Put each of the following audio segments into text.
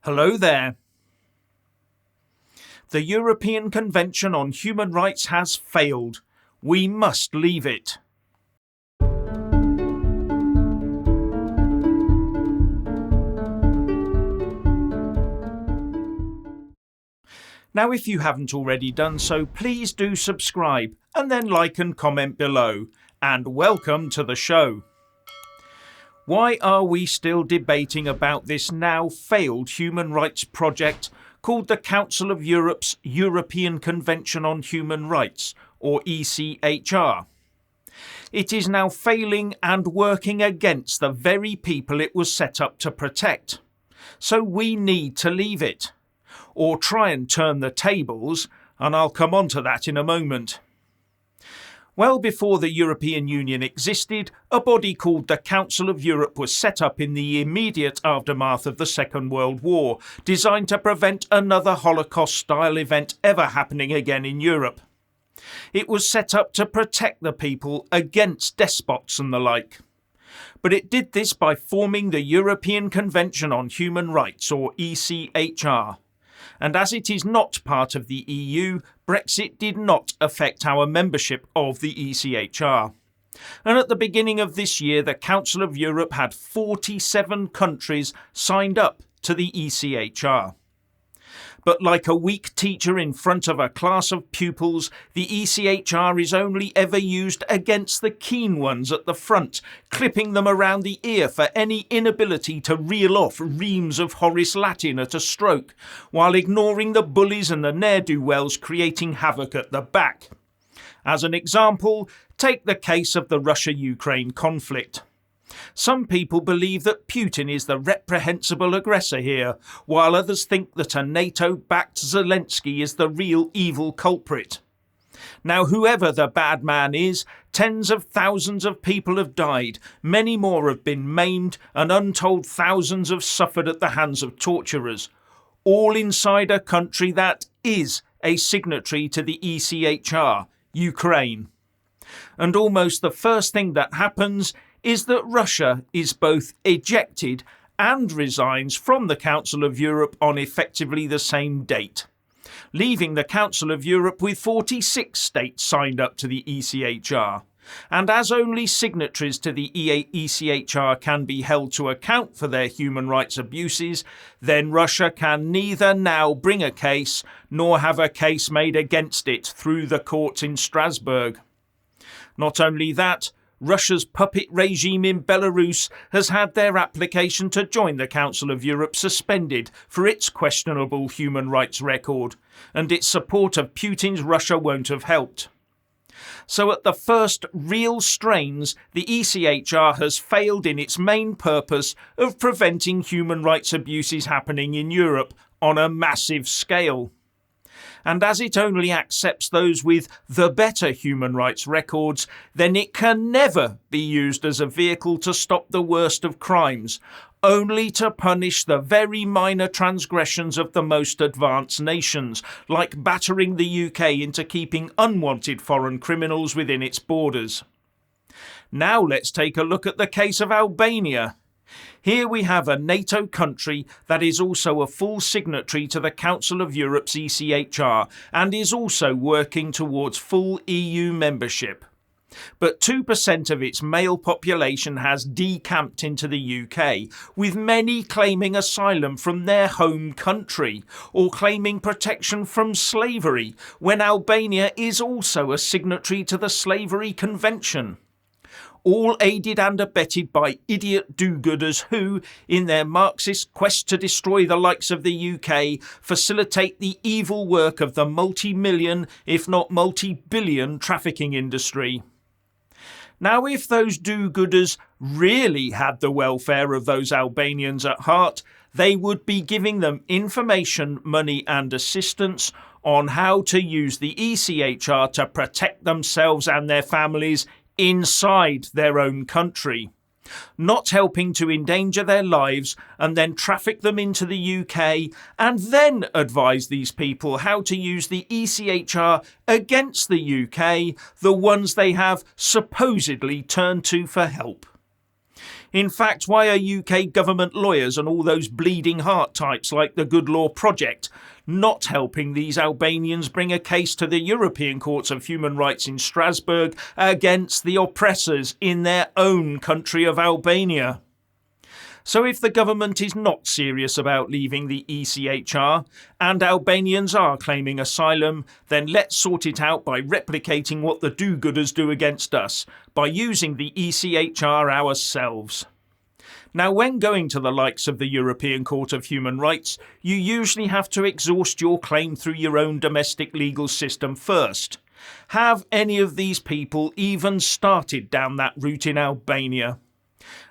Hello there. The European Convention on Human Rights has failed. We must leave it. Now, if you haven't already done so, please do subscribe and then like and comment below. And welcome to the show. Why are we still debating about this now failed human rights project called the Council of Europe's European Convention on Human Rights, or ECHR? It is now failing and working against the very people it was set up to protect. So we need to leave it. Or try and turn the tables, and I'll come on to that in a moment. Well before the European Union existed, a body called the Council of Europe was set up in the immediate aftermath of the Second World War, designed to prevent another Holocaust-style event ever happening again in Europe. It was set up to protect the people against despots and the like. But it did this by forming the European Convention on Human Rights, or ECHR. And as it is not part of the EU, Brexit did not affect our membership of the ECHR. And at the beginning of this year, the Council of Europe had 47 countries signed up to the ECHR. But like a weak teacher in front of a class of pupils, the ECHR is only ever used against the keen ones at the front, clipping them around the ear for any inability to reel off reams of Horace Latin at a stroke, while ignoring the bullies and the ne'er-do-wells creating havoc at the back. As an example, take the case of the Russia-Ukraine conflict. Some people believe that Putin is the reprehensible aggressor here, while others think that a NATO-backed Zelensky is the real evil culprit. Now, whoever the bad man is, tens of thousands of people have died, many more have been maimed, and untold thousands have suffered at the hands of torturers, all inside a country that is a signatory to the ECHR, Ukraine. And almost the first thing that happens is that Russia is both ejected and resigns from the Council of Europe on effectively the same date, leaving the Council of Europe with 46 states signed up to the ECHR. And as only signatories to the ECHR can be held to account for their human rights abuses, then Russia can neither now bring a case nor have a case made against it through the courts in Strasbourg. Not only that, Russia's puppet regime in Belarus has had their application to join the Council of Europe suspended for its questionable human rights record, and its support of Putin's Russia won't have helped. So at the first real strains, the ECHR has failed in its main purpose of preventing human rights abuses happening in Europe on a massive scale. And as it only accepts those with the better human rights records, then it can never be used as a vehicle to stop the worst of crimes, only to punish the very minor transgressions of the most advanced nations, like battering the UK into keeping unwanted foreign criminals within its borders. Now let's take a look at the case of Albania. Here we have a NATO country that is also a full signatory to the Council of Europe's ECHR and is also working towards full EU membership. But 2% of its male population has decamped into the UK, with many claiming asylum from their home country or claiming protection from slavery, when Albania is also a signatory to the Slavery Convention. All aided and abetted by idiot do-gooders who, in their Marxist quest to destroy the likes of the UK, facilitate the evil work of the multi-million, if not multi-billion, trafficking industry. Now, if those do-gooders really had the welfare of those Albanians at heart, they would be giving them information, money and assistance on how to use the ECHR to protect themselves and their families inside their own country, not helping to endanger their lives and then traffic them into the UK and then advise these people how to use the ECHR against the UK, the ones they have supposedly turned to for help. In fact, why are UK government lawyers and all those bleeding heart types like the Good Law Project not helping these Albanians bring a case to the European Courts of Human Rights in Strasbourg against the oppressors in their own country of Albania? So if the government is not serious about leaving the ECHR and Albanians are claiming asylum, then let's sort it out by replicating what the do-gooders do against us, by using the ECHR ourselves. Now, when going to the likes of the European Court of Human Rights, you usually have to exhaust your claim through your own domestic legal system first. Have any of these people even started down that route in Albania?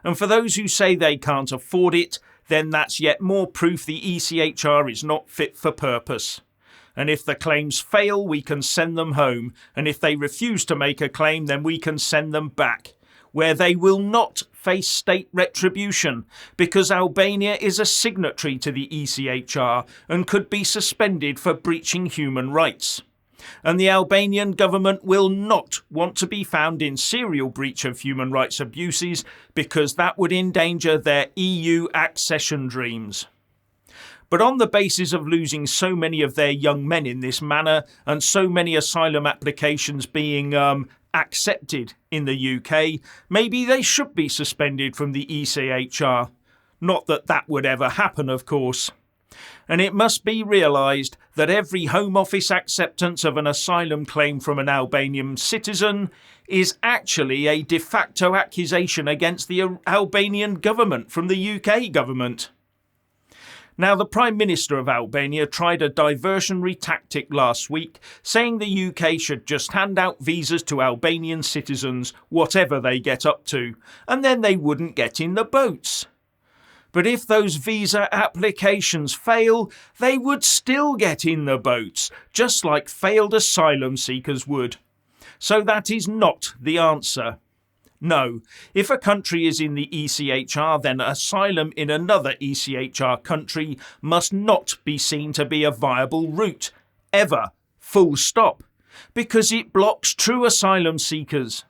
And for those who say they can't afford it, then that's yet more proof the ECHR is not fit for purpose. And if the claims fail, we can send them home. And if they refuse to make a claim, then we can send them back, where they will not face state retribution, because Albania is a signatory to the ECHR and could be suspended for breaching human rights. And the Albanian government will not want to be found in serial breach of human rights abuses, because that would endanger their EU accession dreams. But on the basis of losing so many of their young men in this manner, and so many asylum applications being accepted in the UK, maybe they should be suspended from the ECHR. Not that that would ever happen, of course. And it must be realised that every Home Office acceptance of an asylum claim from an Albanian citizen is actually a de facto accusation against the Albanian government from the UK government. Now, the Prime Minister of Albania tried a diversionary tactic last week, saying the UK should just hand out visas to Albanian citizens, whatever they get up to, and then they wouldn't get in the boats. But if those visa applications fail, they would still get in the boats, just like failed asylum seekers would. So that is not the answer. No, if a country is in the ECHR, then asylum in another ECHR country must not be seen to be a viable route, ever, full stop, because it blocks true asylum seekers.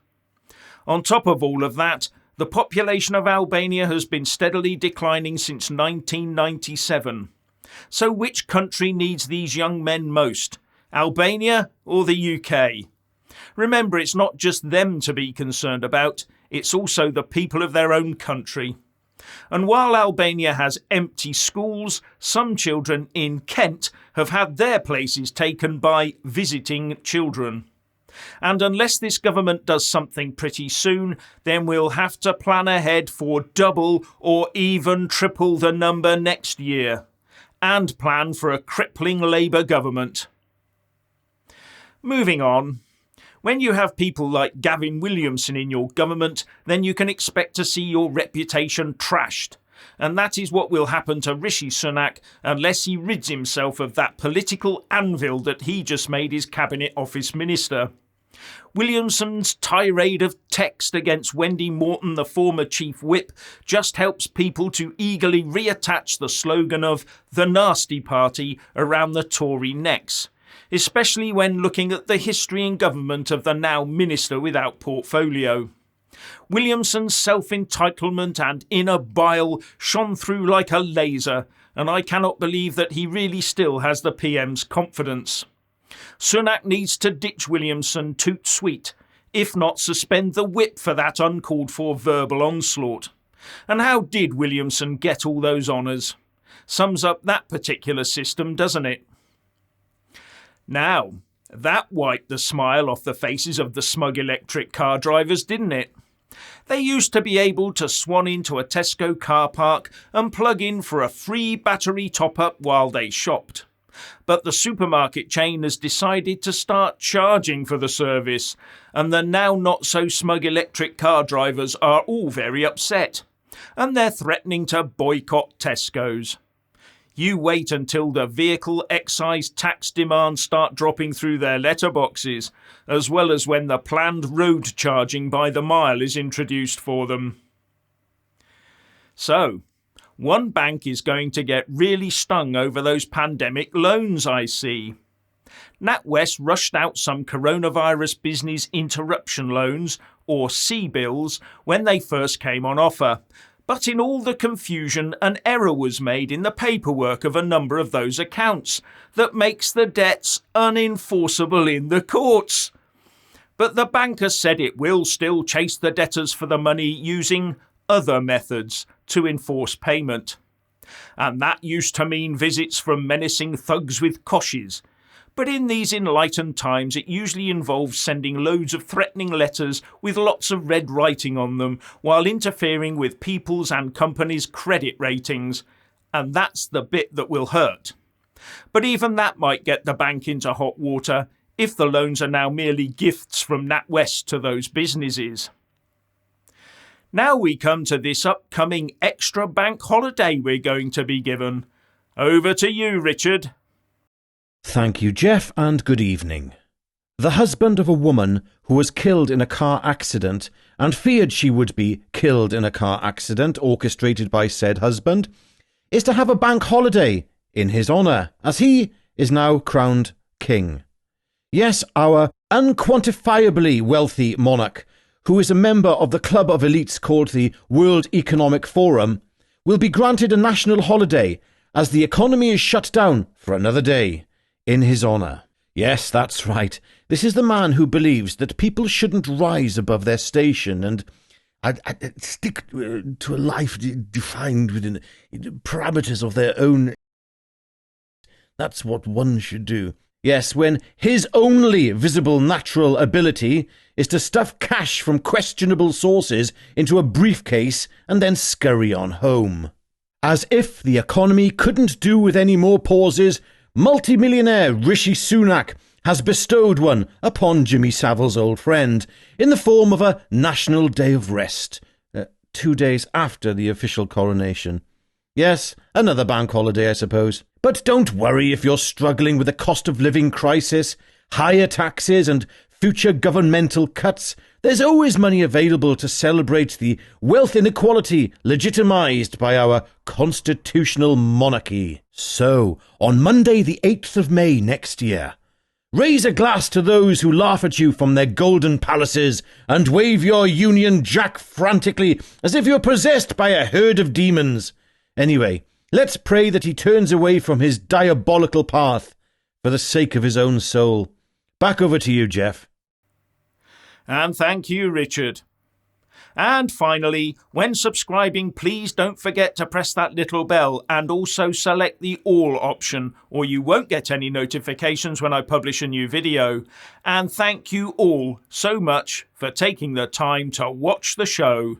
On top of all of that, the population of Albania has been steadily declining since 1997. So which country needs these young men most, Albania or the UK? Remember, it's not just them to be concerned about, it's also the people of their own country. And while Albania has empty schools, some children in Kent have had their places taken by visiting children. And unless this government does something pretty soon, then we'll have to plan ahead for double or even triple the number next year. And plan for a crippling Labour government. Moving on. When you have people like Gavin Williamson in your government, then you can expect to see your reputation trashed. And that is what will happen to Rishi Sunak unless he rids himself of that political anvil that he just made his Cabinet Office Minister. Williamson's tirade of text against Wendy Morton, the former Chief Whip, just helps people to eagerly reattach the slogan of the Nasty Party around the Tory necks, especially when looking at the history in government of the now Minister without portfolio. Williamson's self-entitlement and inner bile shone through like a laser, and I cannot believe that he really still has the PM's confidence. Sunak needs to ditch Williamson toot sweet, if not suspend the whip for that uncalled for verbal onslaught. And how did Williamson get all those honours? Sums up that particular system, doesn't it? Now, that wiped the smile off the faces of the smug electric car drivers, didn't it? They used to be able to swan into a Tesco car park and plug in for a free battery top-up while they shopped. But the supermarket chain has decided to start charging for the service, and the now not-so-smug electric car drivers are all very upset, and they're threatening to boycott Tesco's. You wait until the vehicle excise tax demands start dropping through their letterboxes, as well as when the planned road charging by the mile is introduced for them. So, one bank is going to get really stung over those pandemic loans, I see. NatWest rushed out some coronavirus business interruption loans, or C-bills, when they first came on offer. But in all the confusion, an error was made in the paperwork of a number of those accounts that makes the debts unenforceable in the courts. But the banker said it will still chase the debtors for the money using other methods to enforce payment. And that used to mean visits from menacing thugs with koshes. But in these enlightened times, it usually involves sending loads of threatening letters with lots of red writing on them while interfering with people's and companies' credit ratings. And that's the bit that will hurt. But even that might get the bank into hot water if the loans are now merely gifts from NatWest to those businesses. Now we come to this upcoming extra bank holiday we're going to be given. Over to you, Richard. Thank you, Jeff, and good evening. The husband of a woman who was killed in a car accident and feared she would be killed in a car accident orchestrated by said husband is to have a bank holiday in his honour, as he is now crowned king. Yes, our unquantifiably wealthy monarch, who is a member of the club of elites called the World Economic Forum, will be granted a national holiday as the economy is shut down for another day. In his honour. Yes, that's right. This is the man who believes that people shouldn't rise above their station and stick to a life defined within parameters of their own. That's what one should do. Yes, when his only visible natural ability is to stuff cash from questionable sources into a briefcase and then scurry on home. As if the economy couldn't do with any more pauses, multimillionaire Rishi Sunak has bestowed one upon Jimmy Savile's old friend in the form of a national day of rest, 2 days after the official coronation. Yes, another bank holiday, I suppose. But don't worry if you're struggling with the cost of living crisis, higher taxes and future governmental cuts. There's always money available to celebrate the wealth inequality legitimised by our constitutional monarchy. So, on Monday the 8th of May next year, raise a glass to those who laugh at you from their golden palaces and wave your Union Jack frantically as if you're possessed by a herd of demons. Anyway, let's pray that he turns away from his diabolical path for the sake of his own soul. Back over to you, Jeff. And thank you, Richard. And finally, when subscribing, please don't forget to press that little bell and also select the all option, or you won't get any notifications when I publish a new video. And thank you all so much for taking the time to watch the show.